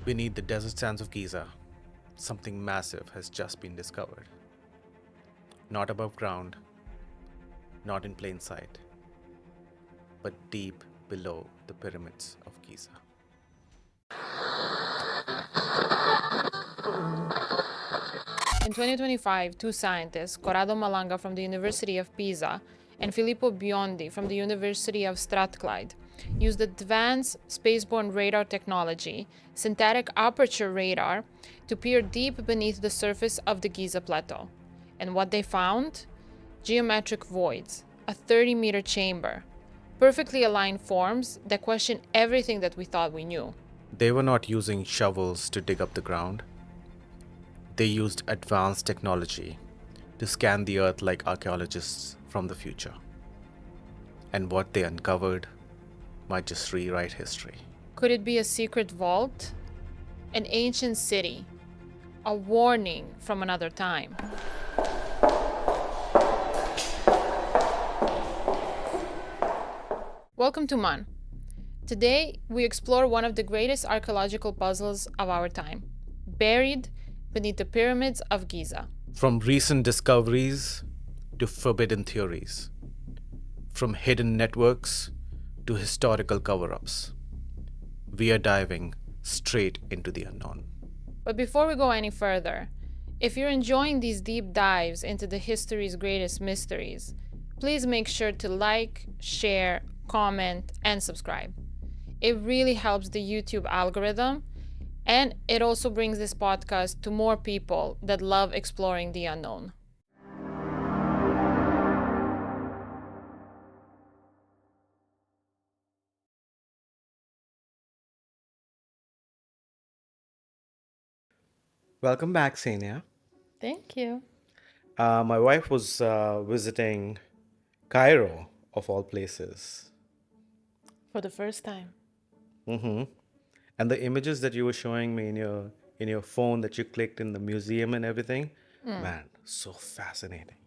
Beneath the desert sands of Giza, something massive has just been discovered. Not above ground, not in plain sight, but deep below the pyramids of Giza. In 2025, two scientists, Corrado Malanga from the University of Pisa and Filippo Biondi from the University of Strathclyde, used advanced spaceborne radar technology, synthetic aperture radar, to peer deep beneath the surface of the Giza Plateau. And what they found? Geometric voids, a 30-meter chamber, perfectly aligned forms that question everything that we thought we knew. They were not using shovels to dig up the ground. They used advanced technology to scan the earth like archaeologists from the future. And what they uncovered might just rewrite history. Could it be a secret vault? An ancient city? A warning from another time? Welcome to Mann. Today, we explore one of the greatest archaeological puzzles of our time, buried beneath the pyramids of Giza. From recent discoveries to forbidden theories, from hidden networks to historical cover-ups, we are diving straight into the unknown. But before we go any further, if you're enjoying these deep dives into the history's greatest mysteries, please make sure to like, share, comment, and subscribe. It really helps the YouTube algorithm, and it also brings this podcast to more people that love exploring the unknown. Welcome back, Ksenia. Thank you. My wife was visiting Cairo, of all places. For the first time. And the images that you were showing me in your phone that you clicked in the museum and everything, man, so fascinating.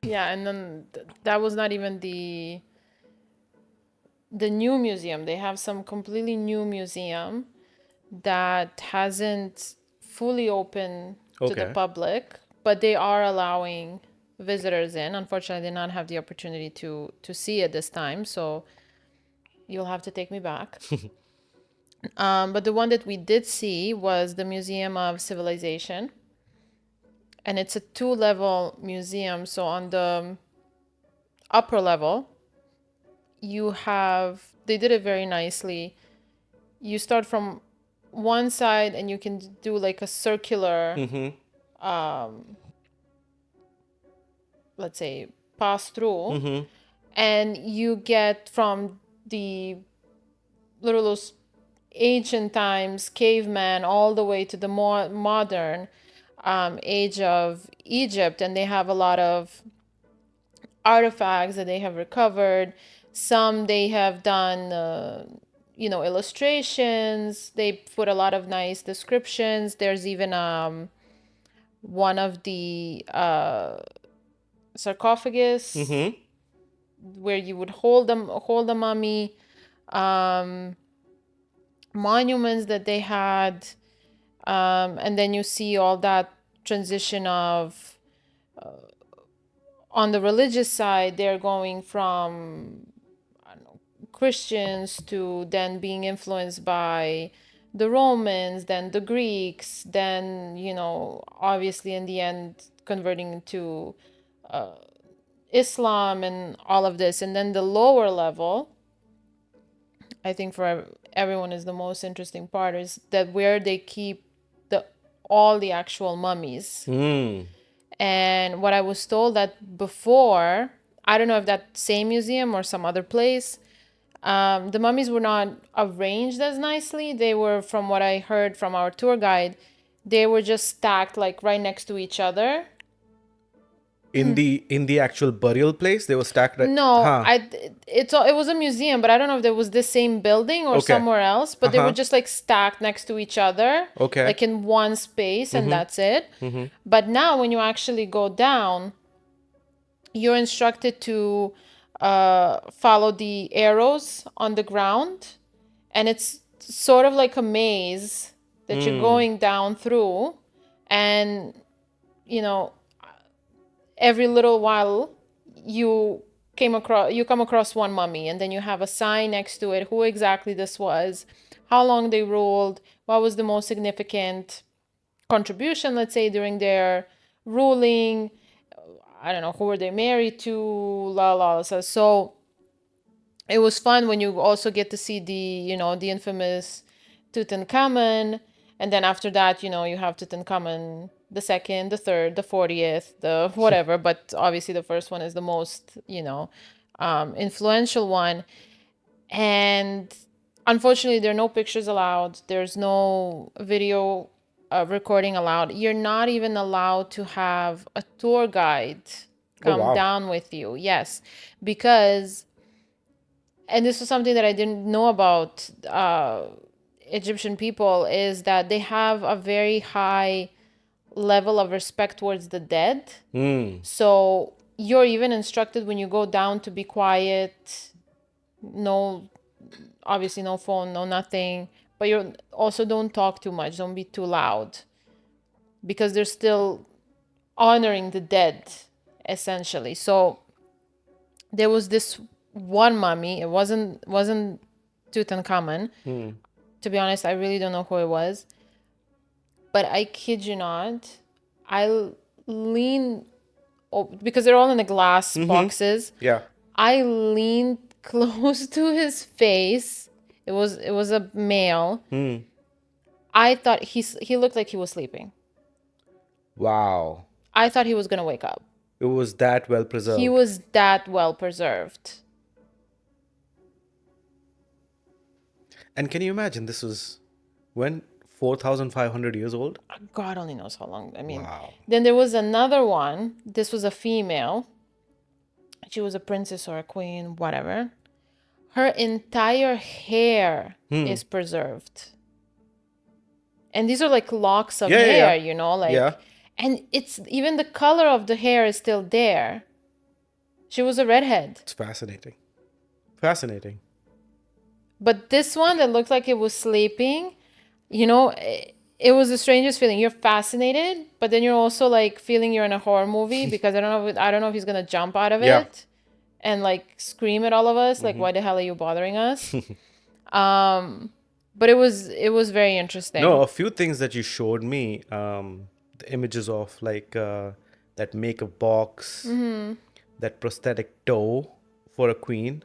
Yeah, and then that was not even the new museum. They have some completely new museum that hasn't fully opened to the Okay. public, but they are allowing visitors in. Unfortunately, I did not have the opportunity to see it this time, so you'll have to take me back. But the one that we did see was the Museum of Civilization, and it's a 2-level museum. So on the upper level, they did it very nicely. You start from one side and you can do like a circular, let's say, pass through, and you get from the those ancient times, caveman, all the way to the more modern age of Egypt, and they have a lot of artifacts that they have recovered. Some they have done, illustrations. They put a lot of nice descriptions. There's even one of the sarcophagus where you would hold the mummy. Monuments that they had, and then you see all that transition of on the religious side, they're going from Christians to then being influenced by the Romans, then the Greeks, then, obviously in the end converting into Islam and all of this. And then the lower level, I think for everyone is the most interesting part, is that where they keep all the actual mummies. And what I was told that before, I don't know if that same museum or some other place, the mummies were not arranged as nicely. They were, from what I heard from our tour guide, they were just stacked like right next to each other. In the actual burial place, they were stacked. No, Huh. it was a museum, but I don't know if there was the same building or Okay. somewhere else. But they were just like stacked next to each other, Okay. like in one space, and that's it. But now, when you actually go down, you're instructed to follow the arrows on the ground, and it's sort of like a maze that you're going down through, and every little while you come across one mummy, and then you have a sign next to it, who exactly this was, how long they ruled, what was the most significant contribution, let's say, during their ruling, I don't know, who were they married to, la la. So it was fun when you also get to see the infamous Tutankhamun, and then after that, you have Tutankhamun the second, the third, the 40th, the whatever, but obviously the first one is the most, influential one. And unfortunately, there are no pictures allowed. There's no video recording allowed. You're not even allowed to have a tour guide come down with you. Yes, because, and this was something that I didn't know about Egyptian people, is that they have a very high level of respect towards the dead. So you're even instructed when you go down to be quiet, obviously no phone, no nothing, but you also don't talk too much, don't be too loud, because they're still honoring the dead, essentially. So there was this one mummy. It wasn't Tutankhamun. To be honest, I really don't know who it was, but I kid you not, I leaned, because they're all in the glass boxes. Yeah. I leaned close to his face. It was a male. I thought he looked like he was sleeping. Wow. I thought he was gonna wake up. It was that well preserved. He was that well preserved. And can you imagine, this was when 4,500 years old? God only knows how long. I mean, Wow. Then there was another one. This was a female. She was a princess or a queen, whatever. Her entire hair is preserved. And these are like locks of hair, and it's even the color of the hair is still there. She was a redhead. It's fascinating. Fascinating. But this one that looked like it was sleeping, it was the strangest feeling. You're fascinated, but then you're also like feeling you're in a horror movie, because I don't know if he's gonna jump out of it and like scream at all of us, like, why the hell are you bothering us? But it was very interesting. No, a few things that you showed me, the images of like that makeup box, that prosthetic toe for a queen.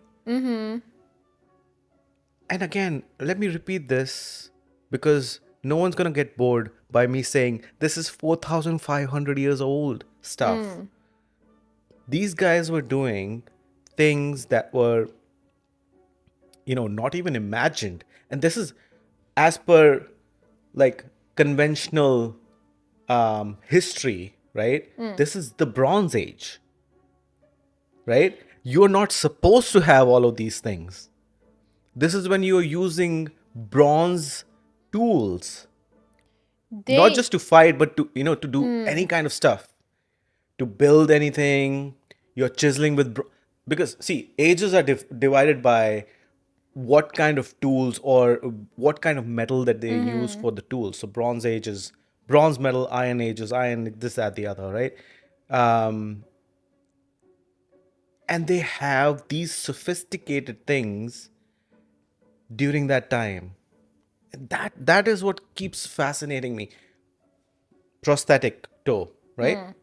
And again, let me repeat this, because no one's going to get bored by me saying this is 4,500 years old stuff. These guys were doing things that were, not even imagined. And this is as per like conventional history, right? This is the Bronze Age, right? You're not supposed to have all of these things. This is when you're using bronze tools, not just to fight, but to, to do any kind of stuff, to build anything. You're chiseling with, because see, ages are divided by what kind of tools or what kind of metal that they use for the tools. So Bronze Age is bronze metal, Iron Age is iron, this, that, the other, right? And they have these sophisticated things during that time. That is what keeps fascinating me. Prosthetic toe, right?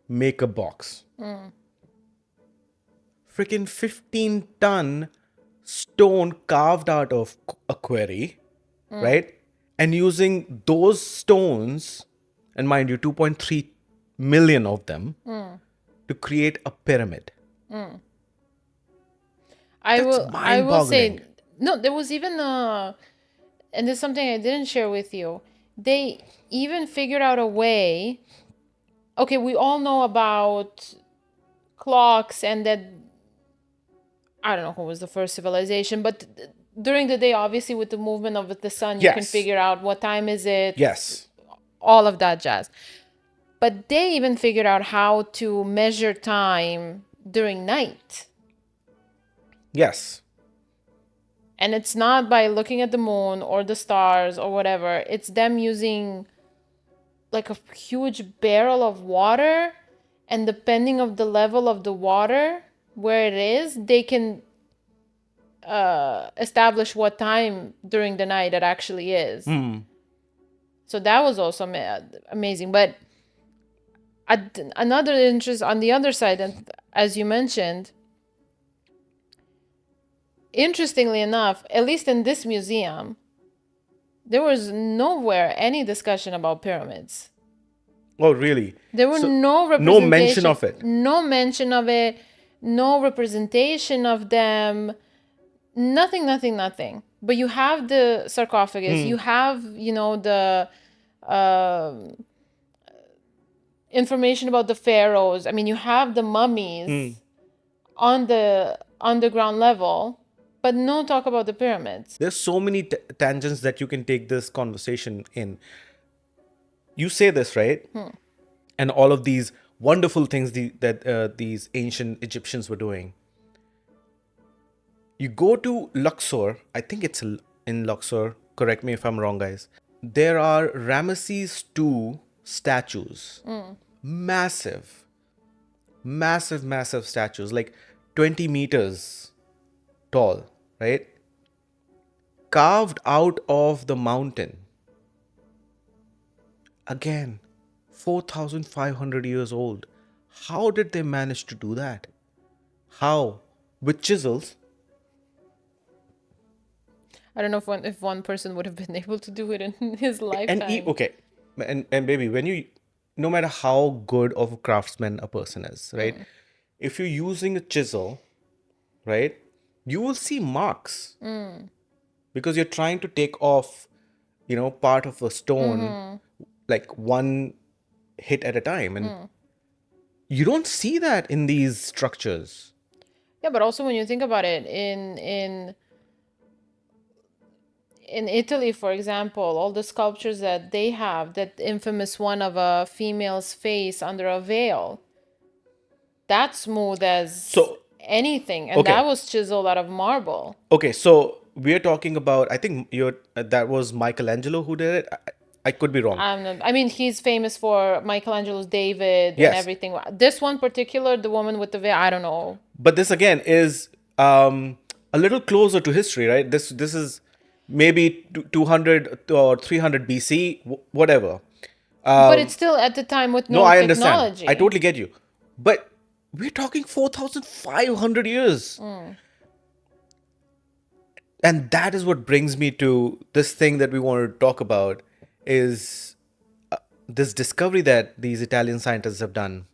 Makeup box. Freaking 15-ton stone carved out of a quarry, right? And using those stones, and mind you, 2.3 million of them, to create a pyramid. I will say, no, there was even and there's something I didn't share with you. They even figured out a way. Okay, we all know about clocks, and that, I don't know who was the first civilization, but during the day, obviously with the movement of the sun, you can figure out what time is it. Yes. All of that jazz. But they even figured out how to measure time during night. Yes. And it's not by looking at the moon or the stars or whatever. It's them using like a huge barrel of water, and depending of the level of the water where it is, they can establish what time during the night it actually is. So that was also amazing. But another interest on the other side, and as you mentioned, interestingly enough, at least in this museum, there was nowhere any discussion about pyramids. Oh, really? There were So, no no mention of it. No mention of it. No representation of them. Nothing, nothing, nothing. But you have the sarcophagus. You have, the information about the pharaohs. I mean, you have the mummies on the underground level, but no talk about the pyramids. There's so many tangents that you can take this conversation in. You say this, right? And all of these wonderful things that these ancient Egyptians were doing. You go to Luxor, I think it's in Luxor, correct me if I'm wrong, guys. There are Ramesses II statues. Massive, massive, massive statues, like 20 meters tall, right? Carved out of the mountain. Again, 4,500 years old. How did they manage to do that? How? With chisels? I don't know if one person would have been able to do it in his lifetime. And baby, when you, no matter how good of a craftsman a person is, right? If you're using a chisel, right, you will see marks because you're trying to take off, part of a stone, like one hit at a time, and you don't see that in these structures. Yeah, but also when you think about it, in Italy, for example, all the sculptures that they have, that infamous one of a female's face under a veil, that's smooth as anything, and that was chiseled out of marble. Okay, so we're talking about, I think that was Michelangelo who did it. I could be wrong. I mean, he's famous for Michelangelo's David and everything. This one particular, the woman with the veil, I don't know. But this again is a little closer to history, right? This is maybe 200 or 300 BC, whatever. But it's still at the time with no I technology. Understand. I totally get you. But we're talking 4,500 years. And that is what brings me to this thing that we wanted to talk about, is this discovery that these Italian scientists have done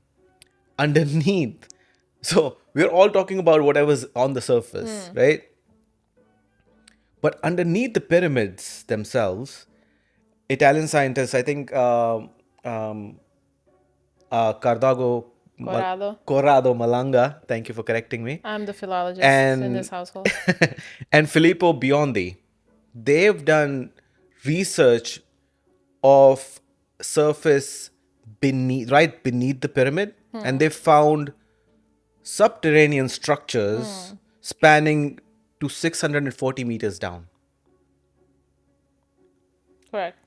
underneath. So we're all talking about whatever's on the surface, right? But underneath the pyramids themselves, Italian scientists, I think Corrado Malanga, thank you for correcting me. I'm the philologist in this household. And Filippo Biondi, they've done research of surface beneath the pyramid, and they found subterranean structures spanning to 640 meters down. Correct.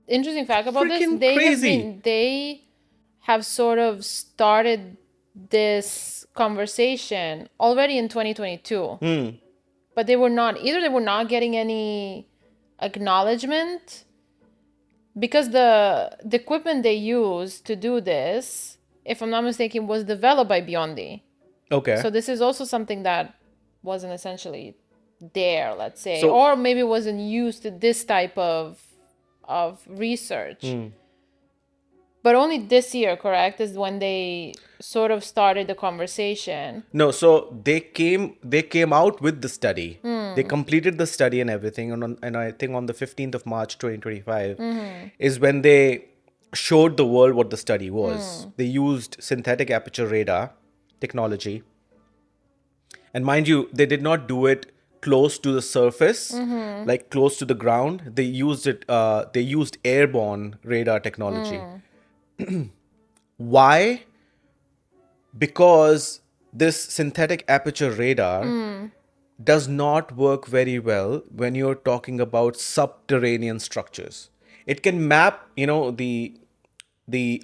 Interesting fact about Freaking this, crazy. they have sort of started this conversation already in 2022. But they were not getting any acknowledgement, because the equipment they used to do this, if I'm not mistaken, was developed by Biondi. Okay. So this is also something that wasn't essentially there, let's say, or maybe wasn't used to this type of research. But only this year, correct, is when they sort of started the conversation. No, so they came out with the study. They completed the study and everything, and I think on the 15th of March 2025 is when they showed the world what the study was. They used synthetic aperture radar technology. And mind you, they did not do it close to the surface, like close to the ground. They used airborne radar technology. Why? Because this synthetic aperture radar does not work very well when you're talking about subterranean structures. It can map, the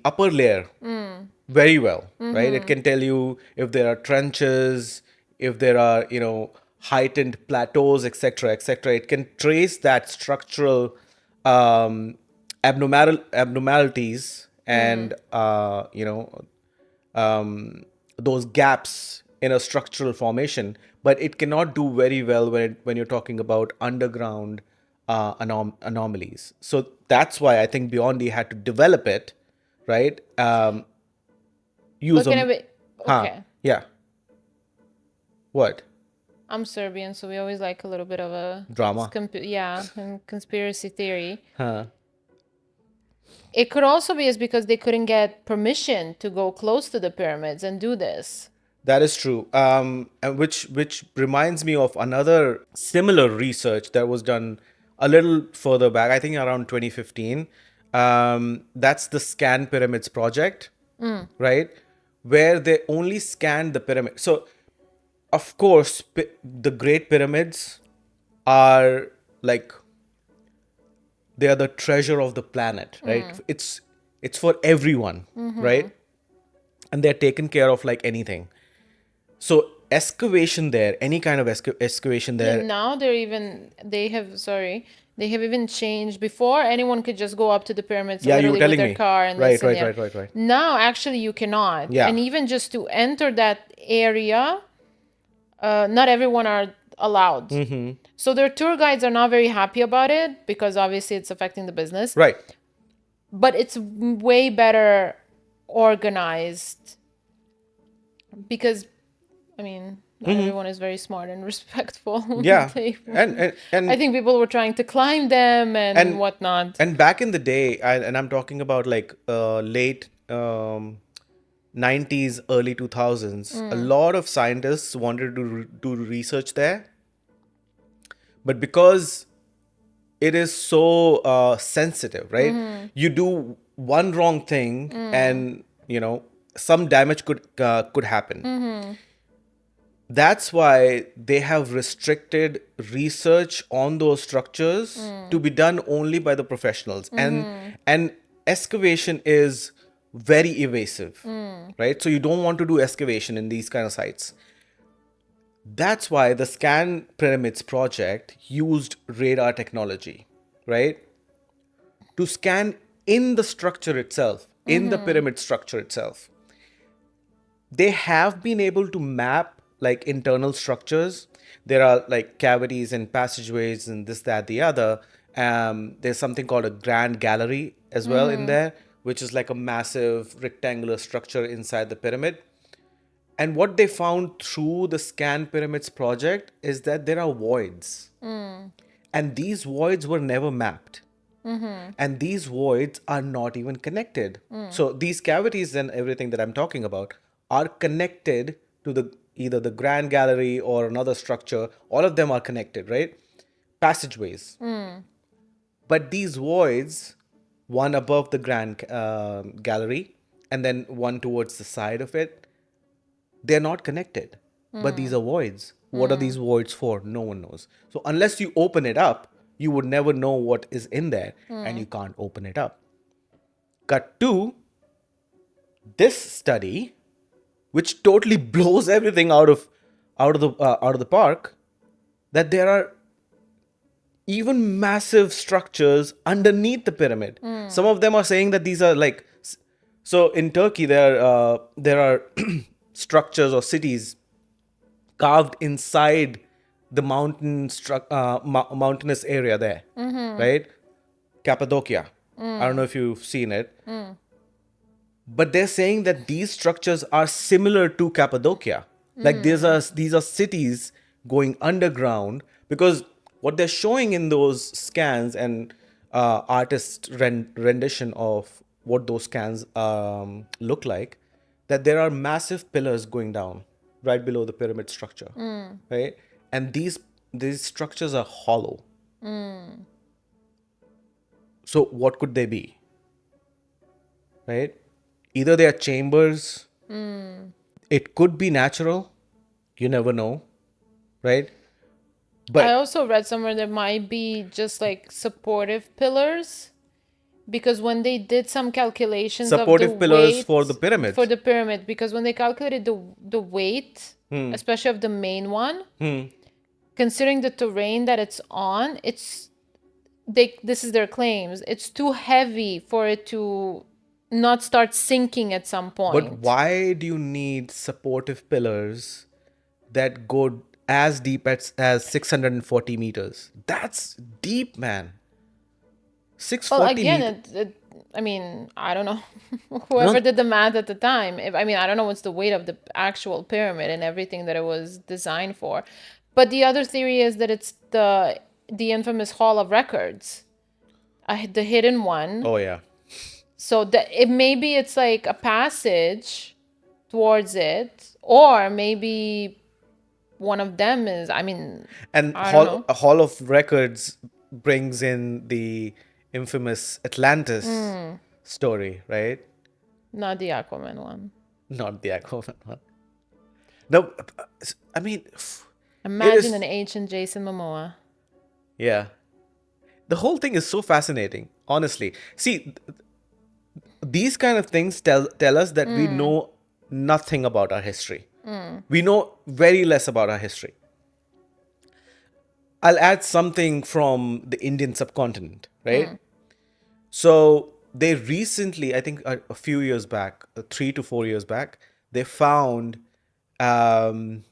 upper layer very well, right? It can tell you if there are trenches, if there are, heightened plateaus, etc., etc. It can trace that structural abnormalities and those gaps in a structural formation, but it cannot do very well when you're talking about underground anomalies. So that's why I think Beyond had to develop it, right? Use But can a, I be okay? yeah, what I'm Serbian, so we always like a little bit of a drama? and conspiracy theory. It could also be is because they couldn't get permission to go close to the pyramids and do this. That is true. And which reminds me of another similar research that was done a little further back. I think around 2015. That's the Scan Pyramids project, right? Where they only scanned the pyramid. So, of course, the Great Pyramids are like they are the treasure of the planet, right? It's for everyone, right? And they're taken care of like anything. So excavation there, any kind of excavation there. And now they have even changed. Before, anyone could just go up to the pyramids Yeah, you were literally with telling their me. car and Right, this and right, that. right. Now, actually, you cannot. Yeah. And even just to enter that area, not everyone are allowed. So their tour guides are not very happy about it because obviously it's affecting the business. Right. But it's way better organized because, I mean, not everyone is very smart and respectful. Yeah. And I think people were trying to climb them and whatnot. And back in the day, and I'm talking about like late 90s, early 2000s, a lot of scientists wanted to do research there. But because it is so sensitive, right? You do one wrong thing, and some damage could happen. That's why they have restricted research on those structures to be done only by the professionals, and excavation is very evasive, right? So you don't want to do excavation in these kind of sites. That's why the Scan Pyramids project used radar technology, right? To scan in the structure itself, in the pyramid structure itself. They have been able to map like internal structures. There are like cavities and passageways and this, that, the other. There's something called a grand gallery as well in there, which is like a massive rectangular structure inside the pyramid. And what they found through the Scan Pyramids project is that there are voids. And these voids were never mapped. And these voids are not even connected. So these cavities and everything that I'm talking about are connected to either the Grand Gallery or another structure. All of them are connected, right? Passageways. But these voids, one above the Grand Gallery and then one towards the side of it, they're not connected. But these are voids. What are these voids for? No one knows. So unless you open it up, you would never know what is in there, and you can't open it up. Cut to this study, which totally blows everything out of the park, that there are even massive structures underneath the pyramid. Some of them are saying that these are like, so in Turkey there are structures or cities carved inside the mountainous area there, right? Cappadocia. I don't know if you've seen it, but they're saying that these structures are similar to Cappadocia. Like these are cities going underground, because what they're showing in those scans and artist rendition of what those scans look like, that there are massive pillars going down right below the pyramid structure, right? And these structures are hollow. So what could they be, right? Either they are chambers. It could be natural. You never know, right? I But also read somewhere there might be just like supportive pillars, because when they did some calculations of the supportive pillars for the weight for pyramids. the pyramid, because when they calculated the weight, especially of the main one, considering the terrain that it's on, this is their claims, it's too heavy for it to not start sinking at some But point. why do you need supportive pillars that go as deep as 640 meters? That's deep, man. Well, 640 again, meters. I mean, I don't know. No, Whoever did the math at the time, I mean, I don't know what's the weight of the actual pyramid and everything that it was designed for. But the other theory is that it's the infamous Hall of Records, the hidden one. oh yeah. So that maybe it's like a passage towards it, or maybe one of them is, I mean, And I don't know. Hall of Records brings in the infamous Atlantis story, right? Not the Aquaman one. Not the Aquaman one. No, I mean, it Imagine is, an ancient Jason Momoa. yeah. The whole thing is so fascinating, honestly. See, these kind of things tell us that we know nothing about our history. We know very less about our history. I'll add something from the Indian subcontinent, right? So they recently, I think a few years back, 3 to 4 years back, they found um,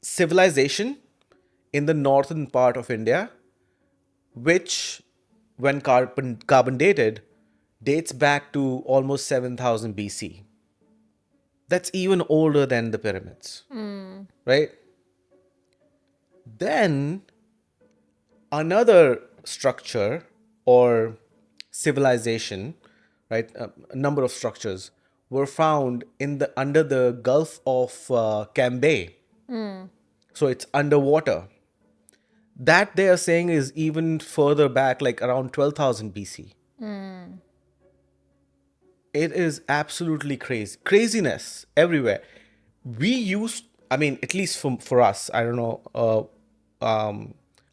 civilization in the northern part of India, which, when carbon dated, dates back to almost 7,000 BC. That's even older than the pyramids, right? Then another structure or civilization, right? A number of structures were found in the under the Gulf of Cambay. So it's underwater. That they are saying is even further back, like around 12,000 BC. It is absolutely crazy. Craziness everywhere. We used, I mean, at least for us, I don't know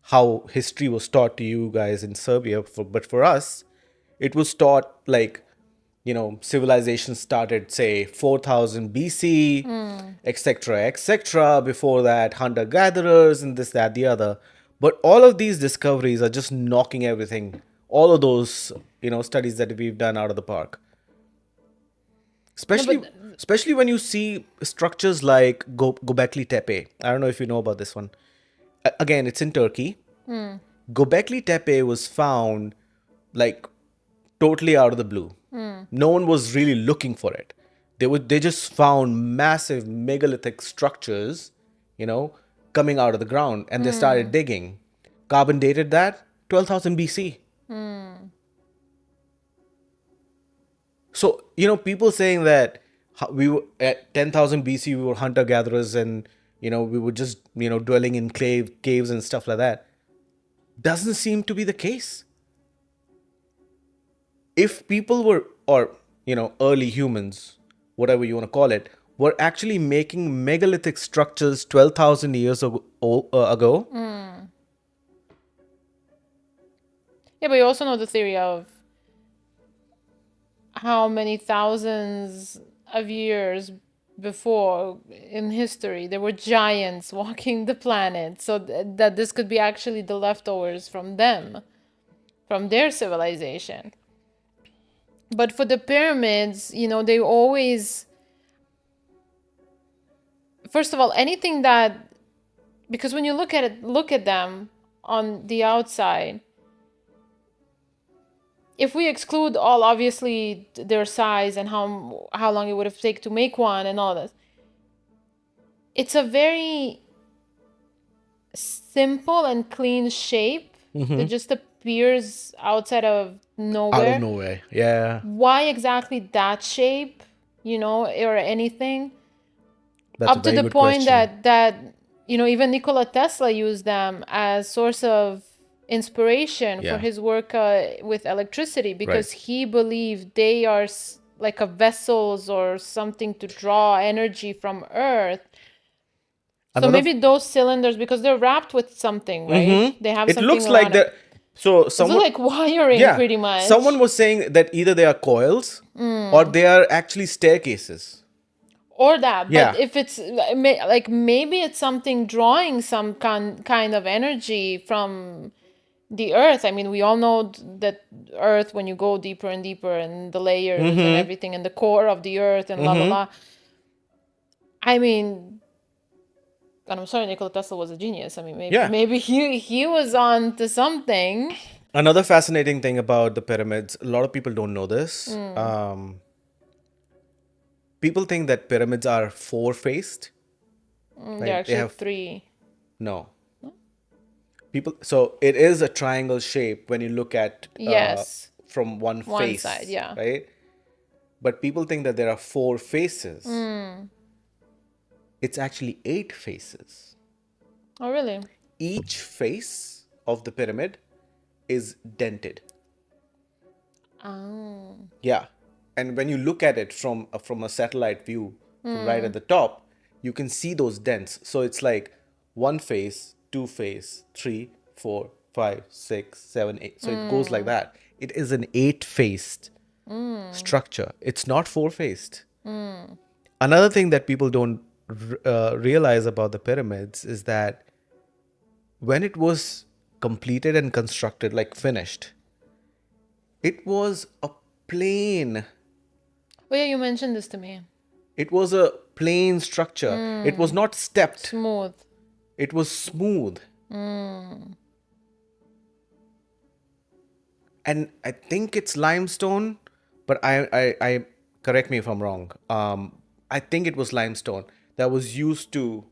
how history was taught to you guys in Serbia, but for us, it was taught like, civilization started, say, 4,000 BC, etc., etc. Before that, hunter gatherers and this, that, the other. But all of these discoveries are just knocking everything, all of those, studies that we've done out of the park. No, Especially, but especially when you see structures like Gobekli Tepe. I don't know if you know about this one. Again, it's in Turkey. Gobekli Tepe was found like totally out of the blue. No one was really looking for it. They just found massive megalithic structures, coming out of the ground, and they started digging. Carbon dated that 12,000 BC. So, people saying that we were at 10,000 BC, we were hunter gatherers and, we were just, dwelling in caves and stuff like that, doesn't seem to be the case. If people were, or, early humans, whatever you want to call it, were actually making megalithic structures 12,000 years ago. yeah, but you also know the theory of how many thousands of years before in history there were giants walking the planet, so that this could be actually the leftovers from them, from their civilization. But for the pyramids, they always, first of all, anything that, because when you look at them on the outside, if we exclude all, obviously, their size and how long it would have taken to make one and all this, it's a very simple and clean shape that just appears outside of Out of nowhere. nowhere. Yeah. Why exactly that shape, or anything? That's a Up to very the good point question. that even Nikola Tesla used them as source of inspiration for Yeah. his work with electricity, Right. because he believed they are like a vessels or something to draw energy from Earth. So Another, maybe those cylinders, because they're wrapped with something, right? They have it something looks like around it. that. So It's someone, like wiring, yeah, pretty much. someone was saying that either they are coils or they are actually staircases. Or that, but Yeah. if it's like maybe it's something drawing some kind of energy from the Earth. I mean, we all know that Earth, when you go deeper and deeper and the layers and everything and the core of the Earth and la la la. I mean, and I'm sorry, Nikola Tesla was a genius. I mean, Yeah. maybe he was on to something. Another fascinating thing about the pyramids, a lot of people don't know this. People think that pyramids are four-faced. They're They actually have three. no. People, so it is a triangle shape when you look at Yes, from one one face, side, yeah. right? But people think that there are four faces. It's actually eight faces. Oh, really? Each face of the pyramid is dented. Oh. Yeah. And when you look at it from a satellite view, from right at the top, you can see those dents. So it's like one face, two face, three, four, five, six, seven, eight. So it goes like that. It is an eight-faced structure. It's not four-faced. Another thing that people don't realize about the pyramids is that when it was completed and constructed, like finished, it was a plain. Oh yeah, you mentioned this to me. It was a plain structure. It was not stepped. Smooth. It was smooth. And I think it's limestone, but I correct me if I'm wrong. I think it was limestone that was used to,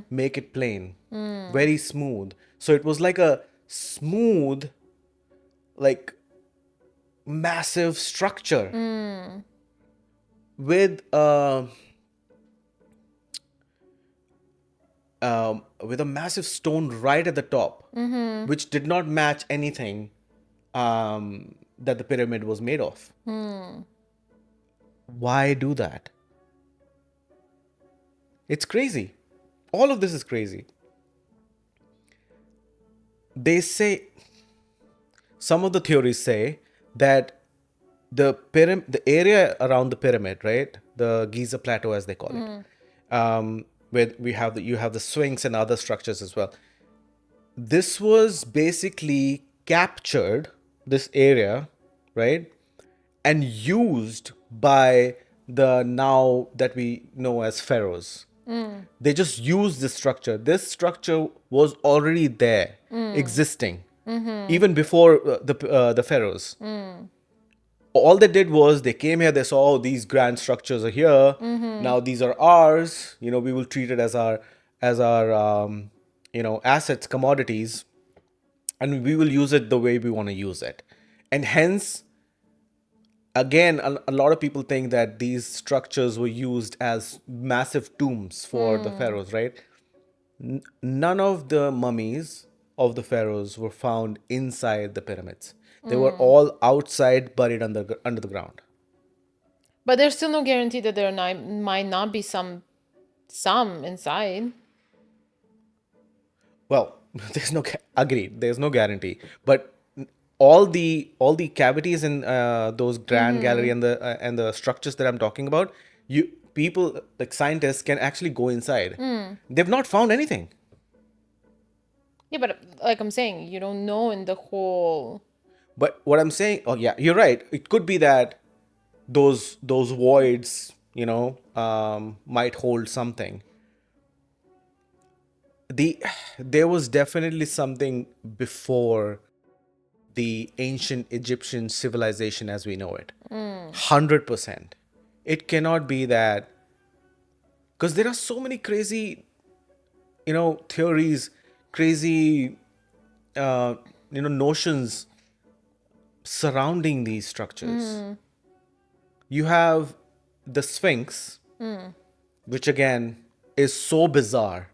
make it plain, very smooth. So it was like a smooth, like massive structure with with a massive stone right at the top, which did not match anything that the pyramid was made of. Why do that? It's crazy. All of this is crazy. They say, some of the theories say that the area around the pyramid, right? The Giza Plateau, as they call it, where you have the Sphinx and other structures as well. This was basically captured, this area, right, and used by the now that we know as pharaohs. They just used this structure. This structure was already there, existing, even before the pharaohs. All they did was they came here. They saw, oh, these grand structures are here. Now these are ours. We will treat it as our assets, commodities, and we will use it the way we want to use it. And hence, again, a lot of people think that these structures were used as massive tombs for the pharaohs, right? None of the mummies of the pharaohs were found inside the pyramids. They were all outside, buried under the ground. But there's still no guarantee that there might not be some inside. Well, there's no agreed. There's no guarantee, but all the cavities in those grand gallery and the structures that I'm talking about, you people like scientists can actually go inside. They've not found anything. Yeah, but like I'm saying, you don't know in the whole. But what I'm saying, oh yeah, you're right. It could be that those voids, might hold something. There was definitely something before the ancient Egyptian civilization as we know it. 100%. It cannot be that, because there are so many crazy, theories, crazy, notions surrounding these structures. You have the Sphinx, which again is so bizarre,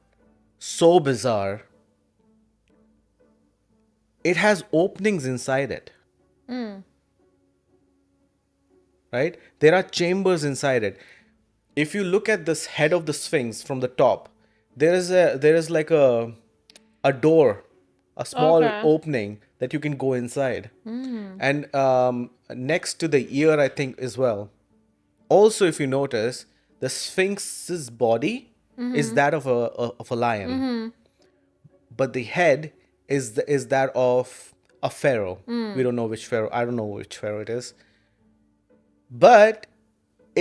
so bizarre. It has openings inside it. right? There are chambers inside it. If you look at this head of the Sphinx from the top, there is like a door, a small Okay. opening that you can go inside. And next to the ear, I think, as well. Also, if you notice, the Sphinx's body is that of a lion, but the head is that of a pharaoh. We don't know which pharaoh. I don't know which pharaoh it is, but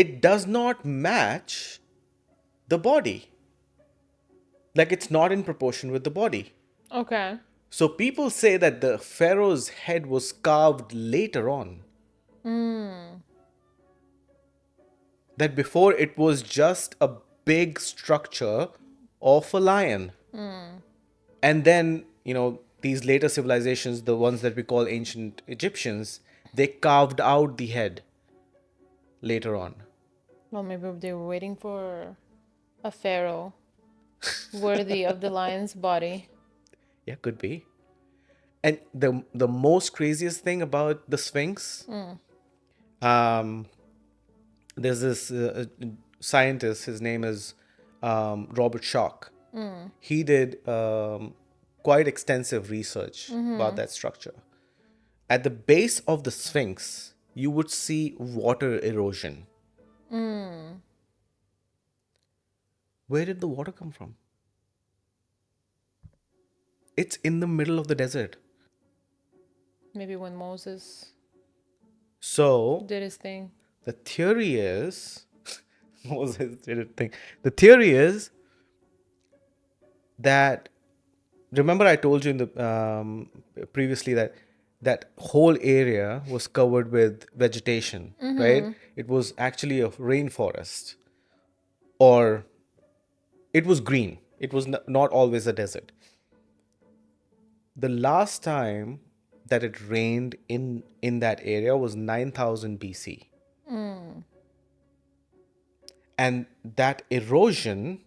it does not match the body. Like, it's not in proportion with the body. Okay. So people say that the pharaoh's head was carved later on. That before it was just a big structure of a lion. And then, these later civilizations, the ones that we call ancient Egyptians, they carved out the head later on. Well, maybe they were waiting for a pharaoh worthy of the lion's body. Yeah, could be. And the most craziest thing about the Sphinx, um, there's this scientist. His name is Robert Schoch. He did quite extensive research about that structure. At the base of the Sphinx, you would see water erosion. Where did the water come from? It's in the middle of the desert. Maybe when Moses So did his thing. the theory is, Moses did a thing. The theory is that, remember I told you in the previously that whole area was covered with vegetation, right? It was actually a rainforest, or it was green. It was not always a desert. The last time that it rained in that area was 9000 BC. And that erosion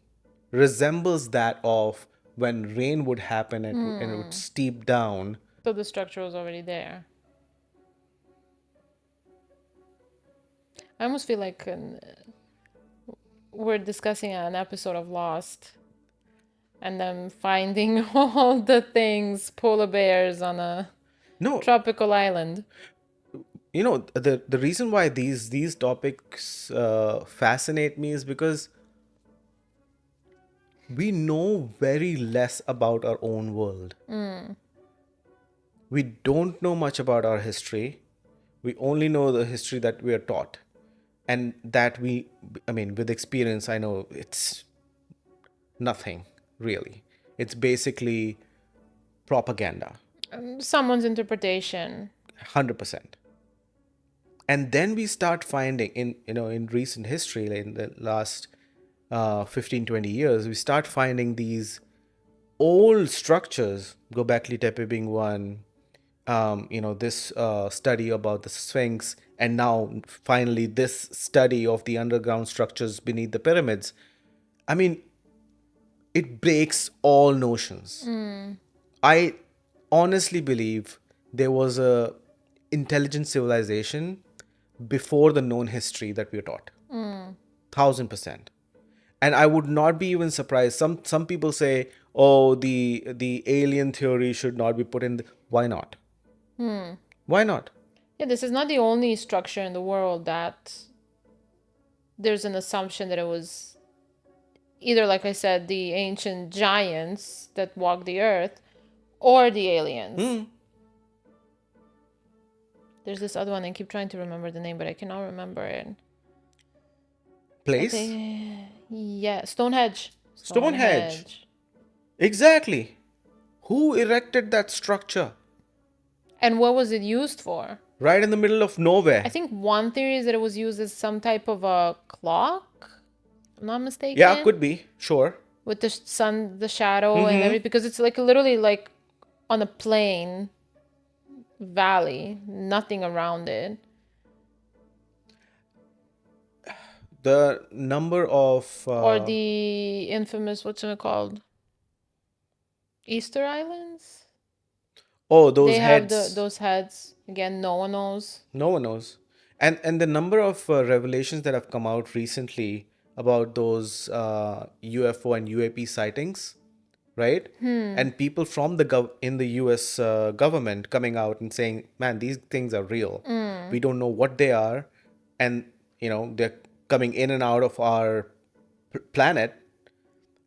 resembles that of when rain would happen and it would steep down. So the structure was already there. I almost feel like we're discussing an episode of Lost and them finding all the things, polar bears on a No, tropical island. the reason why these topics fascinate me is because we know very less about our own world. We don't know much about our history. We only know the history that we are taught. And that with experience, I know it's nothing, really. It's basically propaganda, Someone's interpretation. 100%. And then we start finding in recent history, like in the last 15-20 years, we start finding these old structures, Göbekli Tepe being one, this study about the Sphinx, and now finally this study of the underground structures beneath the pyramids. I mean, it breaks all notions. I honestly believe there was a intelligent civilization before the known history that we are taught. 1000%. And I would not be even surprised. Some people say, oh, the alien theory should not be put in. Why not? Why not? Yeah, this is not the only structure in the world that there's an assumption that it was either, like I said, the ancient giants that walked the earth or the aliens. There's this other one, I keep trying to remember the name, but I cannot remember it. Place? Yeah, Stonehenge. Stonehenge. Exactly. Who erected that structure? And what was it used for? Right in the middle of nowhere. I think one theory is that it was used as some type of a clock. If I'm not mistaken. Yeah, could be. Sure. With the sun, the shadow, and everything, because it's like literally like on a plain valley, nothing around it. The number of Or the infamous, what's it called? Easter Islands? those They heads. have those heads. Again, no one knows. No one knows. And the number of revelations that have come out recently about those UFO and UAP sightings, right? And people from the in the US government coming out and saying, "Man, these things are real. We don't know what they are, and they're coming in and out of our planet."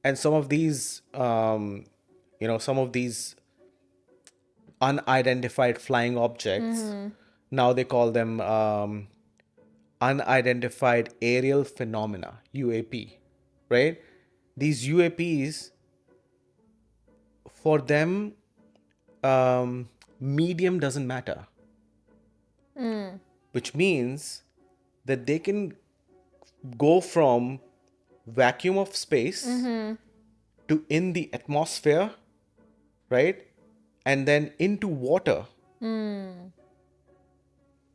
And some of these unidentified flying objects, now they call them unidentified aerial phenomena, UAP, right? These UAPs, for them, medium doesn't matter, which means that they can go from vacuum of space to in the atmosphere, right? And then into water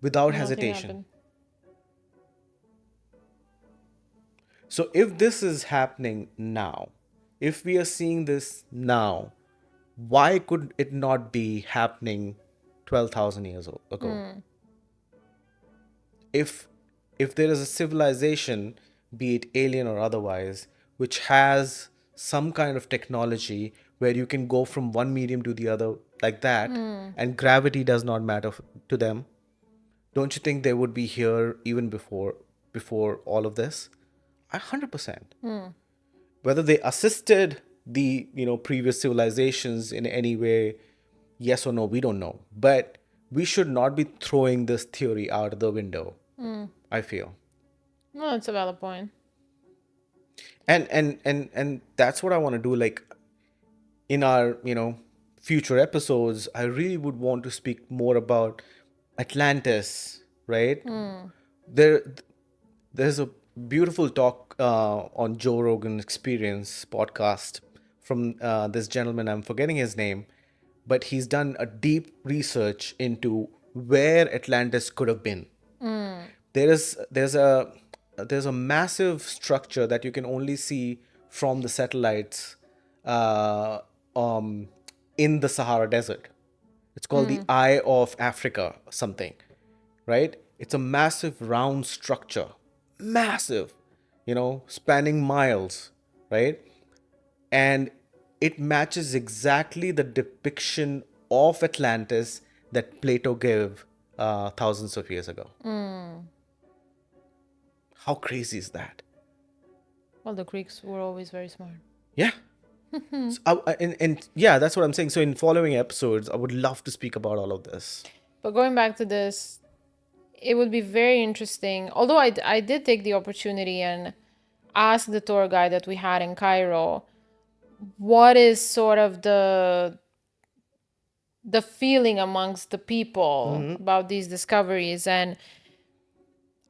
without Nothing hesitation. happened. So if this is happening now, if we are seeing this now, why could it not be happening 12,000 years ago? If there is a civilization, be it alien or otherwise, which has some kind of technology where you can go from one medium to the other like that, and gravity does not matter to them, don't you think they would be here even before all of this? 100%. Whether they assisted the previous civilizations in any way, yes or no, we don't know. But we should not be throwing this theory out of the window, I feel. No, that's a valid point. And that's what I want to do. Like, in our future episodes, I really would want to speak more about Atlantis, right? there there's a beautiful talk on Joe Rogan Experience podcast from this gentleman. I'm forgetting his name, but he's done a deep research into where Atlantis could have been. There's a massive structure that you can only see from the satellites, uh, um, in the Sahara Desert. It's called the Eye of Africa, something, right? It's a massive round structure, massive, spanning miles, right? And it matches exactly the depiction of Atlantis that Plato gave thousands of years ago. How crazy is that? Well, the Greeks were always very smart. Yeah. And yeah, that's what I'm saying. So in following episodes, I would love to speak about all of this. But going back to this, it would be very interesting. Although I did take the opportunity and ask the tour guide that we had in Cairo, what is sort of the feeling amongst the people about these discoveries. And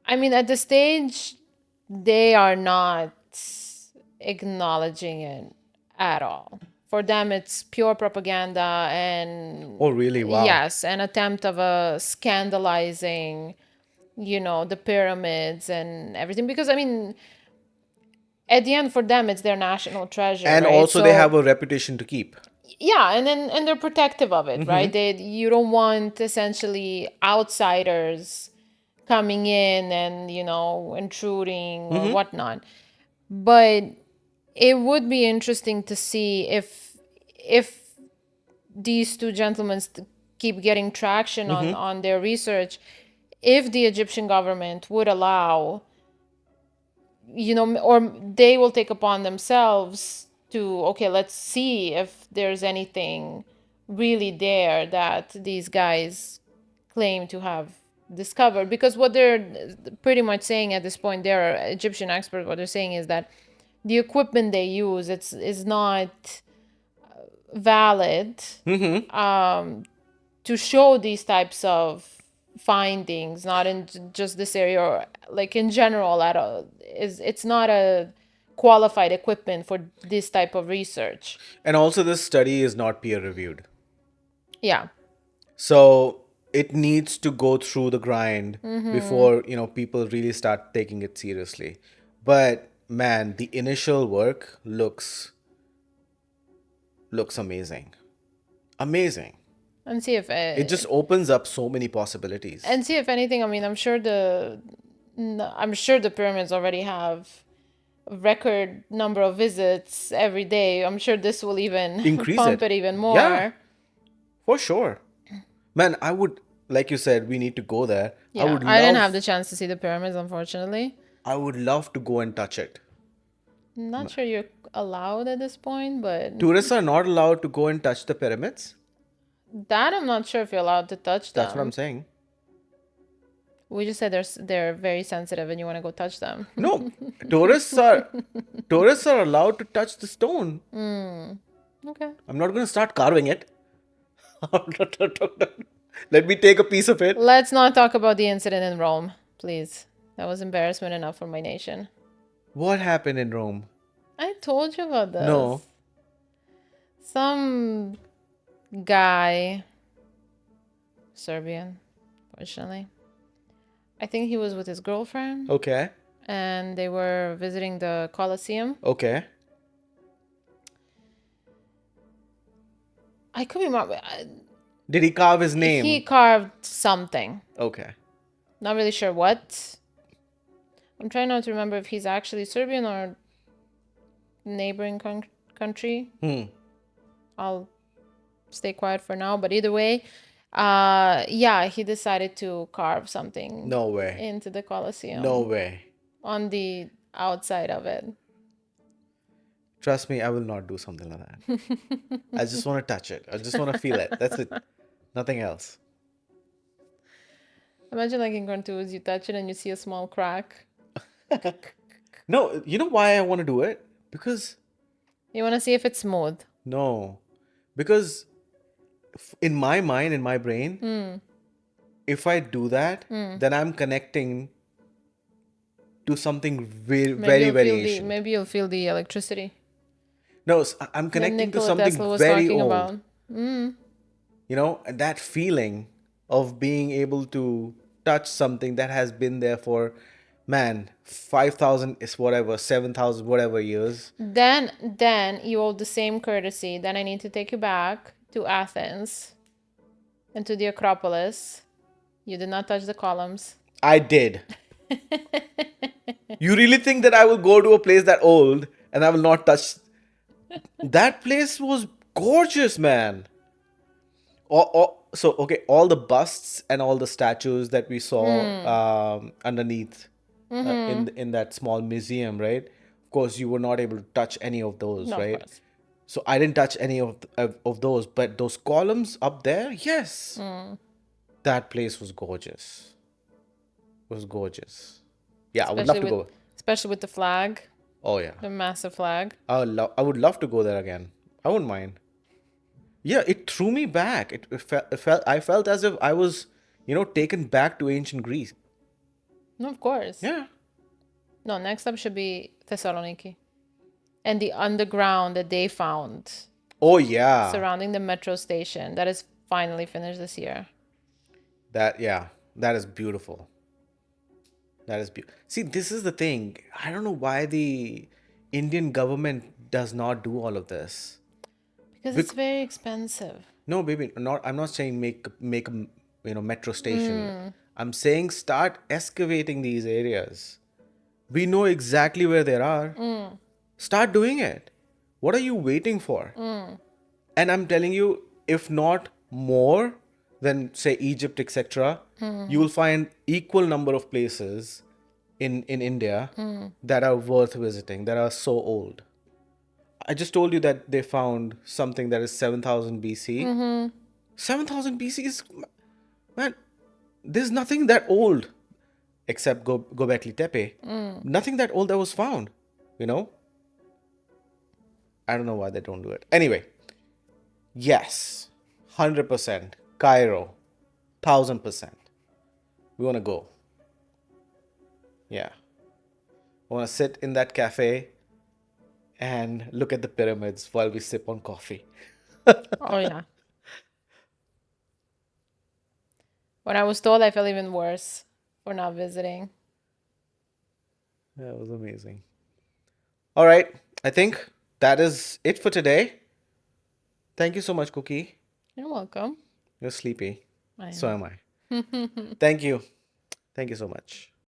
I mean, at the stage, they are not acknowledging it at all. For them, it's pure propaganda and Oh, really? Wow. yes, an attempt of a scandalizing, the pyramids and everything. Because I mean, at the end, for them, it's their national treasure, And right? also, they have a reputation to keep. Yeah, and they're protective of it, right? You don't want essentially outsiders coming in and intruding or whatnot. But it would be interesting to see if these two gentlemen keep getting traction on their research, if the Egyptian government would allow, or they will take upon themselves to, okay, let's see if there's anything really there that these guys claim to have discovered. Because what they're pretty much saying at this point, they're Egyptian experts, what they're saying is that the equipment they use is not valid to show these types of findings, not in just this area or like in general at all. It's not a qualified equipment for this type of research. And also, this study is not peer reviewed. Yeah. So it needs to go through the grind before, people really start taking it seriously. But man, the initial work looks amazing. Amazing. And see if It just opens up so many possibilities. and see if anything. I mean, I'm sure the pyramids already have a record number of visits every day. I'm sure this will even Increase pump it. it even Yeah, more. for sure. Man, I would, like you said, we need to go there. Yeah, I didn't have the chance to see the pyramids, unfortunately. I would love to go and touch it. I'm not sure you're allowed at this point, but Tourists are not allowed to go and touch the pyramids. that I'm not sure if you're allowed to touch That's what I'm them. saying. We just said they're very sensitive and you want to go touch them. No, tourists are allowed to touch the stone. Okay. I'm not going to start carving it. Let me take a piece of it. Let's not talk about the incident in Rome, please. That was embarrassment enough for my nation. What happened in Rome? I told you about this. No. Some guy, Serbian, fortunately. I think he was with his girlfriend. Okay. And they were visiting the Colosseum. Okay. I could be wrong. Did he carve his name? He carved something. Okay. Not really sure what. I'm trying not to remember if he's actually Serbian or neighboring country. I'll stay quiet for now. But either way, yeah, he decided to carve something. No way. Into the Colosseum. No way. On the outside of it. Trust me, I will not do something like that. I just want to touch it. I just want to feel it. That's it. Nothing else. Imagine like in cartoons, you touch it and you see a small crack. No, you know why I want to do it? Because... You want to see if it's smooth. No. Because in my mind, in my brain, if I do that, then I'm connecting to something very, very ancient. Maybe you'll feel the electricity. No, I'm connecting to something very old. You know, and that feeling of being able to touch something that has been there for, man, 5,000 is whatever, 7,000 whatever years. Then you owe the same courtesy. Then I need to take you back to Athens and to the Acropolis. You did not touch the columns. I did. You really think that I will go to a place that old and I will not touch? That place was gorgeous, man. So, okay, all the busts and all the statues that we saw underneath in that small museum, right? Of course, you were not able to touch any of those, No, right? of course. So I didn't touch any of those, but those columns up there, yes. That place was gorgeous. It was gorgeous. Yeah, I would love to go. Especially with the flag. Oh yeah. The massive flag. I would love to go there again. I wouldn't mind. Yeah, it threw me back. I felt as if I was, taken back to ancient Greece. No, of course. Yeah. No, next up should be Thessaloniki. And the underground that they found. Oh yeah. Surrounding the metro station. That is finally finished this year. That is beautiful. That is beautiful. See, this is the thing. I don't know why the Indian government does not do all of this. Because it's very expensive. No, baby, I'm not saying make a metro station. I'm saying start excavating these areas. We know exactly where they are. Start doing it. What are you waiting for? And I'm telling you, if not more than say Egypt, etc., you will find equal number of places in India that are worth visiting, that are so old. I just told you that they found something that is 7,000 BC. 7,000 BC is, man, there's nothing that old except Gobekli Tepe. Nothing that old that was found, I don't know why they don't do it. Anyway, yes, 100%. Cairo, 1,000%. We want to go. Yeah. I want to sit in that cafe and look at the pyramids while we sip on coffee. Oh, yeah. When I was told, I felt even worse for not visiting. Yeah, it was amazing. All right. I think that is it for today. Thank you so much, Cookie. You're welcome. You're sleepy. I So know. am I. Thank you. Thank you so much.